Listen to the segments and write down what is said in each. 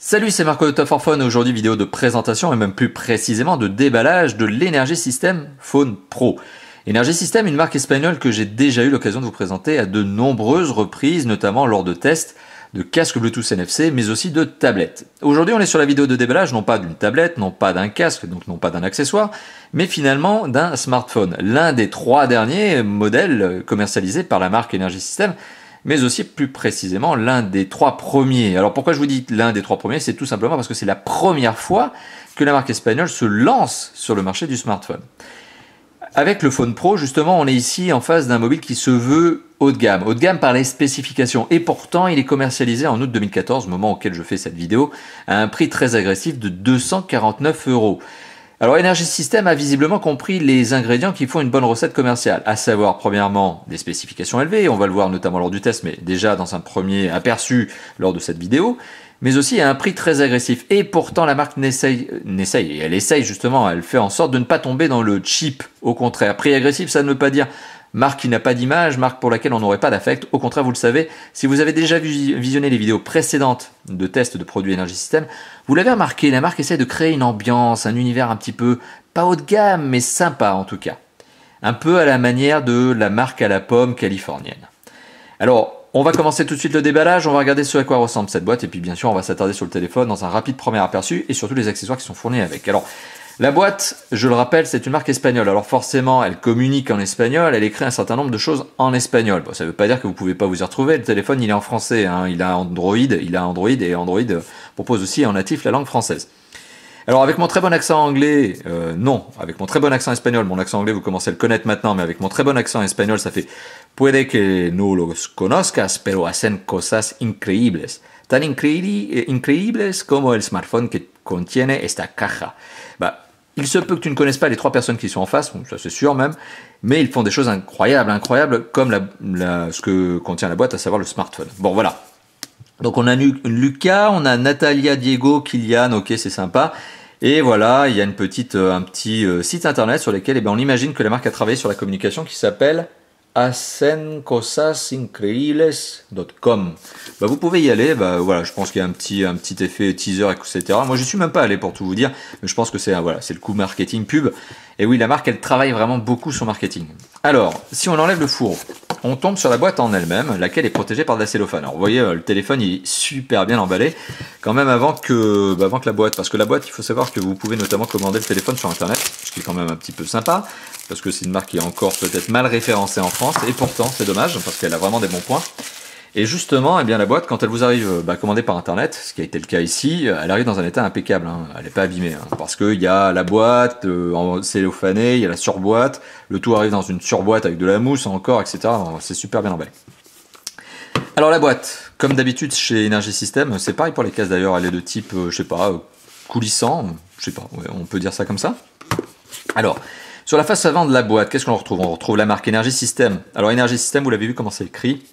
Salut, c'est Marco de Top 4 Phone. Aujourd'hui, vidéo de présentation et même plus précisément de déballage de l'Energy System Phone Pro. Energy System, une marque espagnole que j'ai déjà eu l'occasion de vous présenter à de nombreuses reprises, notamment lors de tests de casques Bluetooth NFC, mais aussi de tablettes. Aujourd'hui, on est sur la vidéo de déballage, non pas d'une tablette, non pas d'un casque, donc non pas d'un accessoire, mais finalement d'un smartphone. L'un des 3 derniers modèles commercialisés par la marque Energy System, mais aussi plus précisément l'un des 3 premiers. Alors pourquoi je vous dis l'un des 3 premiers? C'est tout simplement parce que c'est la première fois que la marque espagnole se lance sur le marché du smartphone. Avec le Phone Pro, justement, on est ici en face d'un mobile qui se veut haut de gamme par les spécifications. Et pourtant, il est commercialisé en août 2014, au moment auquel je fais cette vidéo, à un prix très agressif de 249 €. Alors Energy System a visiblement compris les ingrédients qui font une bonne recette commerciale, à savoir premièrement des spécifications élevées, on va le voir notamment lors du test, mais déjà dans un premier aperçu lors de cette vidéo, mais aussi à un prix très agressif. Et pourtant la marque elle essaye justement, elle fait en sorte de ne pas tomber dans le cheap, au contraire. Prix agressif, ça ne veut pas dire marque qui n'a pas d'image, marque pour laquelle on n'aurait pas d'affect. Au contraire, vous le savez, si vous avez déjà visionné les vidéos précédentes de tests de produits Energy System, vous l'avez remarqué, la marque essaie de créer une ambiance, un univers un petit peu, pas haut de gamme, mais sympa en tout cas. Un peu à la manière de la marque à la pomme californienne. Alors, on va commencer tout de suite le déballage, on va regarder ce à quoi ressemble cette boîte, et puis bien sûr, on va s'attarder sur le téléphone dans un rapide premier aperçu, et surtout les accessoires qui sont fournis avec. Alors, la boîte, je le rappelle, c'est une marque espagnole. Alors forcément, elle communique en espagnol, elle écrit un certain nombre de choses en espagnol. Bon, ça ne veut pas dire que vous ne pouvez pas vous y retrouver. Le téléphone, il est en français, hein. Il a Android, et Android propose aussi en natif la langue française. Alors avec mon très bon accent anglais, avec mon très bon accent espagnol, mon accent anglais vous commencez à le connaître maintenant, mais avec mon très bon accent espagnol, ça fait puede que no los conozcas, pero hacen cosas increíbles. Tan increíbles como el smartphone que contiene esta caja. Bah, il se peut que tu ne connaisses pas les 3 personnes qui sont en face, ça c'est sûr même, mais ils font des choses incroyables, comme ce que contient la boîte, à savoir le smartphone. Bon voilà. Donc on a Lucas, on a Natalia, Diego, Kylian, ok c'est sympa. Et voilà, il y a un petit site internet sur lequel on imagine que la marque a travaillé sur la communication qui s'appelle hacencosasincreíbles.com. Bah, vous pouvez y aller, bah, voilà, je pense qu'il y a un petit effet teaser, etc. Moi, je suis même pas allé pour tout vous dire, mais je pense que c'est le coup marketing pub. Et oui, la marque, elle travaille vraiment beaucoup son marketing. Alors, si on enlève le fourreau, on tombe sur la boîte en elle-même, laquelle est protégée par de la cellophane. Alors, vous voyez, le téléphone, il est super bien emballé, quand même avant que la boîte, parce que la boîte, il faut savoir que vous pouvez notamment commander le téléphone sur Internet, ce qui est quand même un petit peu sympa, parce que c'est une marque qui est encore peut-être mal référencée en France, et pourtant, c'est dommage, parce qu'elle a vraiment des bons points. Et justement, la boîte, quand elle vous arrive commandée par Internet, ce qui a été le cas ici, elle arrive dans un état impeccable, hein. Elle n'est pas abîmée, hein, parce qu'il y a la boîte en cellophanée, il y a la surboîte, le tout arrive dans une surboîte avec de la mousse encore, etc. C'est super bien emballé. Alors la boîte, comme d'habitude chez Energy System, c'est pareil pour les cases d'ailleurs, elle est de type, coulissant, ouais, on peut dire ça comme ça. Alors, sur la face avant de la boîte, qu'est-ce qu'on retrouve? On retrouve la marque Energy System. Alors Energy System, vous l'avez vu comment c'est écrit?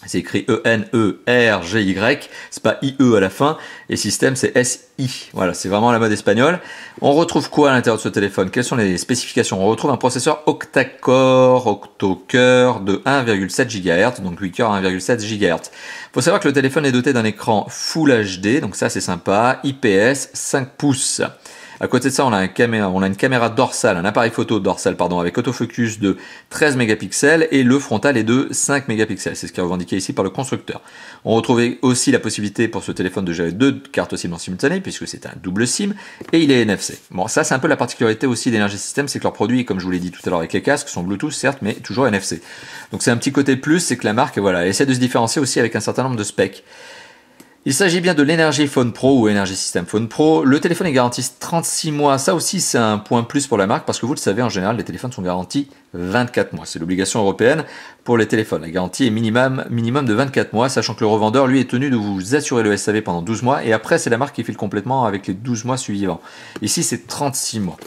C'est écrit E-N-E-R-G-Y, c'est pas I-E à la fin, et système c'est S-I. Voilà, c'est vraiment la mode espagnole. On retrouve quoi à l'intérieur de ce téléphone? Quelles sont les spécifications? On retrouve un processeur octa-core, octo-cœur de 1,7 GHz, donc 8 cœurs à 1,7 GHz. Faut savoir que le téléphone est doté d'un écran Full HD, donc ça c'est sympa, IPS 5 pouces. À côté de ça, on a une caméra dorsale, un appareil photo dorsal, avec autofocus de 13 mégapixels et le frontal est de 5 mégapixels. C'est ce qui est revendiqué ici par le constructeur. On retrouve aussi la possibilité pour ce téléphone de gérer 2 cartes SIM en simultané, puisque c'est un double SIM, et il est NFC. Bon, ça c'est un peu la particularité aussi d'Energy System, c'est que leurs produits, comme je vous l'ai dit tout à l'heure avec les casques, sont Bluetooth certes, mais toujours NFC. Donc c'est un petit côté plus, c'est que la marque, elle essaie de se différencier aussi avec un certain nombre de specs. Il s'agit bien de l'Energy Phone Pro ou Energy System Phone Pro. Le téléphone est garanti 36 mois. Ça aussi, c'est un point plus pour la marque parce que vous le savez, en général, les téléphones sont garantis 24 mois. C'est l'obligation européenne pour les téléphones. La garantie est minimum de 24 mois, sachant que le revendeur, lui, est tenu de vous assurer le SAV pendant 12 mois et après, c'est la marque qui file complètement avec les 12 mois suivants. Ici, c'est 36 mois.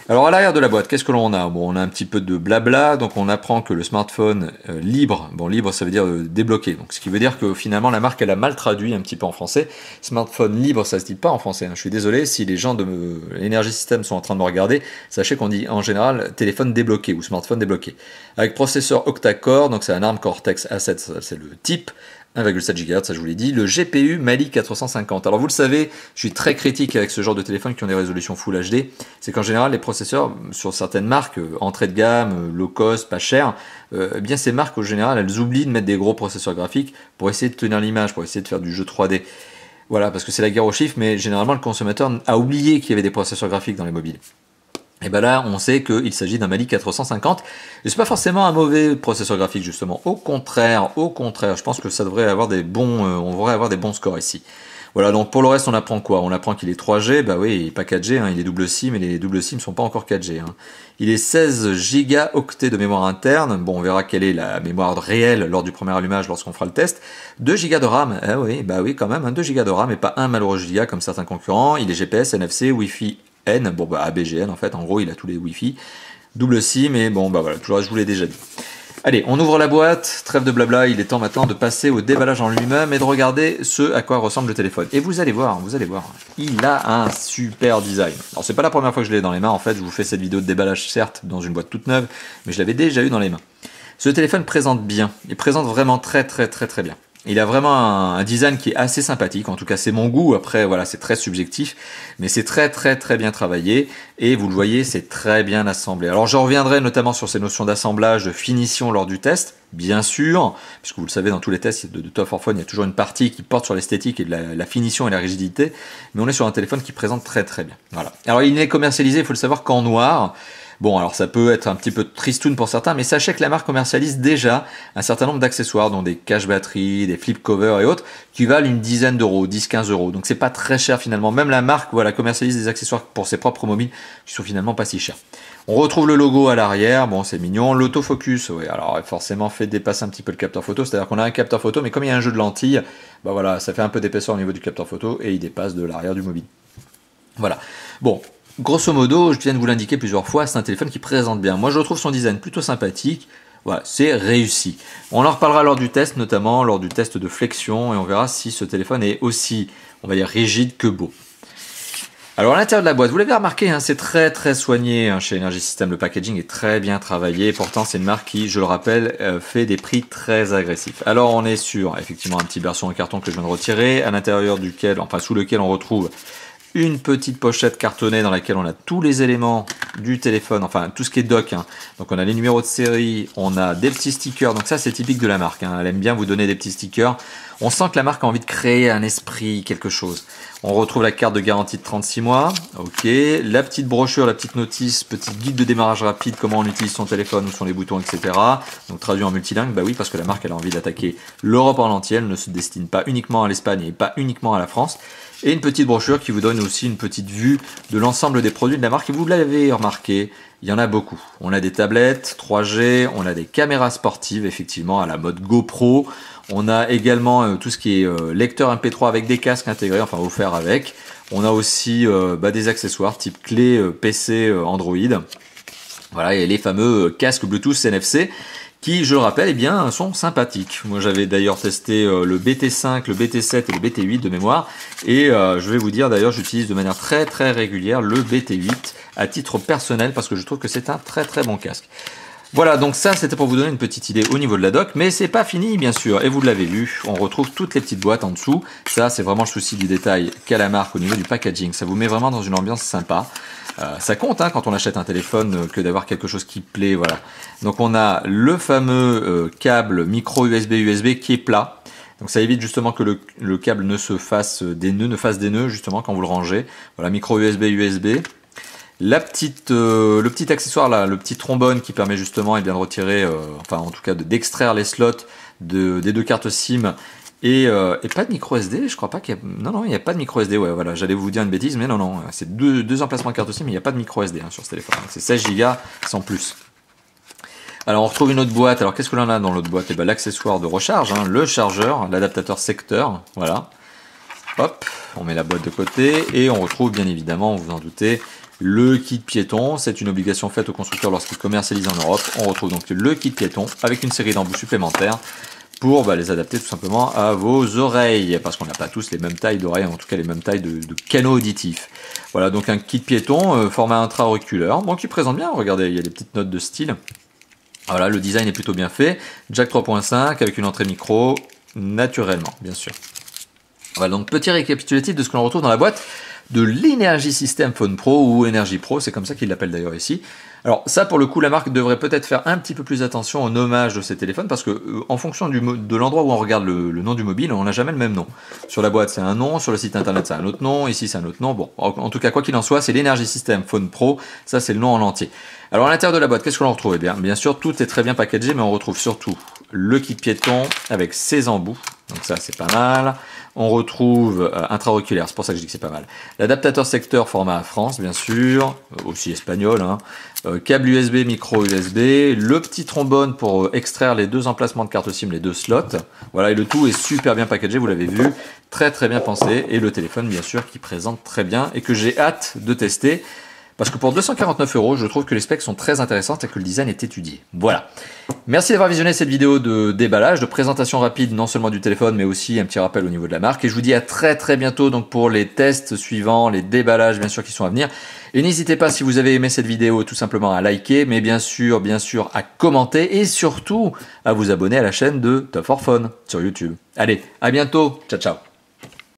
Alors, à l'arrière de la boîte, qu'est-ce que l'on a? Bon, on a un petit peu de blabla. Donc, on apprend que le smartphone libre, libre, ça veut dire débloqué. Donc, ce qui veut dire que finalement, la marque, elle a mal traduit un petit peu en français. Smartphone libre, ça se dit pas en français, hein. Je suis désolé si les gens de Energy System sont en train de me regarder. Sachez qu'on dit en général téléphone débloqué ou smartphone débloqué. Avec processeur octa-core, donc c'est un ARM Cortex A7, c'est le type. 1,7 GHz, ça je vous l'ai dit, le GPU Mali 450. Alors vous le savez, je suis très critique avec ce genre de téléphone qui ont des résolutions Full HD, c'est qu'en général les processeurs sur certaines marques, entrée de gamme, low cost, pas cher, eh bien ces marques au général elles oublient de mettre des gros processeurs graphiques pour essayer de tenir l'image, pour essayer de faire du jeu 3D. Voilà, parce que c'est la guerre aux chiffres, mais généralement le consommateur a oublié qu'il y avait des processeurs graphiques dans les mobiles. Et ben là, on sait qu'il s'agit d'un Mali 450. Et c'est pas forcément un mauvais processeur graphique, justement. Au contraire, je pense que ça devrait avoir des bons, on devrait avoir des bons scores ici. Voilà, donc pour le reste, on apprend quoi? On apprend qu'il est 3G, bah oui, il est pas 4G, hein, il est double SIM, et les double SIM sont pas encore 4G. Hein. Il est 16 gigaoctets de mémoire interne. Bon, on verra quelle est la mémoire réelle lors du premier allumage lorsqu'on fera le test. 2 Go de RAM, ah oui, bah oui, quand même, hein, 2 Go de RAM et pas un malheureux giga comme certains concurrents. Il est GPS, NFC, Wi-Fi N, bon bah ABGN en fait, en gros il a tous les Wi-Fi, double SIM et bon bah voilà, tout le reste je vous l'ai déjà dit. Allez, on ouvre la boîte, trêve de blabla, il est temps maintenant de passer au déballage en lui-même et de regarder ce à quoi ressemble le téléphone. Et vous allez voir, il a un super design. Alors c'est pas la première fois que je l'ai dans les mains en fait, je vous fais cette vidéo de déballage certes dans une boîte toute neuve, mais je l'avais déjà eu dans les mains. Ce téléphone présente bien, il présente vraiment très bien. Il a vraiment un design qui est assez sympathique, en tout cas c'est mon goût, après voilà c'est très subjectif, mais c'est très bien travaillé et vous le voyez c'est très bien assemblé. Alors je reviendrai notamment sur ces notions d'assemblage, de finition lors du test, bien sûr, puisque vous le savez dans tous les tests de Top for Phone, il y a toujours une partie qui porte sur l'esthétique et de la finition et la rigidité, mais on est sur un téléphone qui présente très bien. Voilà. Alors il n'est commercialisé, il faut le savoir, qu'en noir. Bon, alors ça peut être un petit peu tristoun pour certains, mais sachez que la marque commercialise déjà un certain nombre d'accessoires, dont des cache-batteries, des flip covers et autres, qui valent une dizaine d'euros, 10-15 euros. Donc c'est pas très cher finalement. Même la marque, voilà, commercialise des accessoires pour ses propres mobiles qui sont finalement pas si chers. On retrouve le logo à l'arrière, bon c'est mignon. L'autofocus, oui, alors forcément fait dépasser un petit peu le capteur photo, c'est-à-dire qu'on a un capteur photo, mais comme il y a un jeu de lentilles, bah voilà, ça fait un peu d'épaisseur au niveau du capteur photo et il dépasse de l'arrière du mobile. Voilà. Bon. Grosso modo, je viens de vous l'indiquer plusieurs fois, c'est un téléphone qui présente bien. Moi, je trouve son design plutôt sympathique. Voilà, c'est réussi. On en reparlera lors du test, notamment lors du test de flexion, et on verra si ce téléphone est aussi, on va dire, rigide que beau. Alors à l'intérieur de la boîte, vous l'avez remarqué, hein, c'est très soigné hein, chez Energy System. Le packaging est très bien travaillé. Pourtant, c'est une marque qui, je le rappelle, fait des prix très agressifs. Alors on est sur effectivement un petit berceau en carton que je viens de retirer, à l'intérieur duquel, enfin sous lequel on retrouve une petite pochette cartonnée dans laquelle on a tous les éléments du téléphone, enfin tout ce qui est doc. Hein. Donc on a les numéros de série, on a des petits stickers. Donc ça c'est typique de la marque. Hein. Elle aime bien vous donner des petits stickers. On sent que la marque a envie de créer un esprit, quelque chose. On retrouve la carte de garantie de 36 mois. Ok. La petite brochure, la petite notice, petit guide de démarrage rapide, comment on utilise son téléphone, où sont les boutons, etc. Donc traduit en multilingue. Bah oui, parce que la marque elle a envie d'attaquer l'Europe en entier. Elle ne se destine pas uniquement à l'Espagne et pas uniquement à la France. Et une petite brochure qui vous donne aussi une petite vue de l'ensemble des produits de la marque. Et vous l'avez remarqué, il y en a beaucoup. On a des tablettes 3G, on a des caméras sportives, effectivement, à la mode GoPro. On a également tout ce qui est lecteur MP3 avec des casques intégrés, enfin offerts avec. On a aussi des accessoires type clé PC Android. Voilà, et les fameux casques Bluetooth NFC. Qui, je le rappelle, eh bien, sont sympathiques. Moi, j'avais d'ailleurs testé le BT5, le BT7 et le BT8 de mémoire. Et je vais vous dire, d'ailleurs, j'utilise de manière très régulière le BT8 à titre personnel parce que je trouve que c'est un très bon casque. Voilà, donc ça, c'était pour vous donner une petite idée au niveau de la dock, mais c'est pas fini, bien sûr. Et vous l'avez vu, on retrouve toutes les petites boîtes en dessous. Ça, c'est vraiment le souci du détail qu'a la marque au niveau du packaging. Ça vous met vraiment dans une ambiance sympa. Ça compte hein, quand on achète un téléphone que d'avoir quelque chose qui plaît, voilà. Donc on a le fameux câble micro USB qui est plat. Donc ça évite justement que le câble ne se fasse des nœuds, justement quand vous le rangez. Voilà, micro USB. Le petit accessoire là, le petit trombone qui permet justement de retirer, enfin en tout cas d'extraire les slots des deux cartes SIM. Et pas de micro SD, je crois pas qu'il y a... Non, il n'y a pas de micro SD, ouais, voilà, j'allais vous dire une bêtise, mais non, c'est deux emplacements de carte SIM, mais il n'y a pas de micro SD hein, sur ce téléphone, c'est 16 Go sans plus. Alors on retrouve une autre boîte, alors qu'est-ce que l'on a dans l'autre boîte? Eh ben, l'accessoire de recharge, hein, le chargeur, l'adaptateur secteur, voilà. Hop, on met la boîte de côté, et on retrouve bien évidemment, vous en doutez, le kit piéton. C'est une obligation faite aux constructeurs lorsqu'ils commercialisent en Europe. On retrouve donc le kit piéton avec une série d'embouts supplémentaires pour les adapter tout simplement à vos oreilles, parce qu'on n'a pas tous les mêmes tailles d'oreilles, en tout cas les mêmes tailles de canaux auditifs. Voilà, donc un kit piéton, format intra-auriculaire, bon, qui présente bien, regardez, il y a des petites notes de style. Voilà, le design est plutôt bien fait. Jack 3.5 avec une entrée micro, naturellement, bien sûr. Voilà, donc petit récapitulatif de ce que l'on retrouve dans la boîte de l'Energy System Phone Pro ou Energy Pro, c'est comme ça qu'ils l'appellent d'ailleurs ici. Alors ça, pour le coup, la marque devrait peut-être faire un petit peu plus attention au nommage de ces téléphones parce que en fonction de l'endroit où on regarde le nom du mobile, on n'a jamais le même nom. Sur la boîte, c'est un nom, sur le site internet, c'est un autre nom, ici, c'est un autre nom. Bon, en tout cas, quoi qu'il en soit, c'est l'Energy System Phone Pro, ça c'est le nom en entier. Alors à l'intérieur de la boîte, qu'est-ce que l'on retrouve? Eh bien sûr, tout est très bien packagé, mais on retrouve surtout le kit piéton avec ses embouts, donc ça c'est pas mal. On retrouve intra-auriculaire, c'est pour ça que je dis que c'est pas mal. L'adaptateur secteur format France, bien sûr, aussi espagnol, hein. Câble USB, micro USB, le petit trombone pour extraire les deux emplacements de carte SIM, les deux slots. Voilà, et le tout est super bien packagé, vous l'avez vu, très très bien pensé. Et le téléphone, bien sûr, qui présente très bien et que j'ai hâte de tester. Parce que pour 249 €, je trouve que les specs sont très intéressantes et que le design est étudié. Voilà. Merci d'avoir visionné cette vidéo de déballage, de présentation rapide non seulement du téléphone, mais aussi un petit rappel au niveau de la marque. Et je vous dis à très très bientôt donc pour les tests suivants, les déballages bien sûr qui sont à venir. Et n'hésitez pas, si vous avez aimé cette vidéo, tout simplement à liker, mais bien sûr à commenter et surtout à vous abonner à la chaîne de Top4Phone sur YouTube. Allez, à bientôt. Ciao, ciao.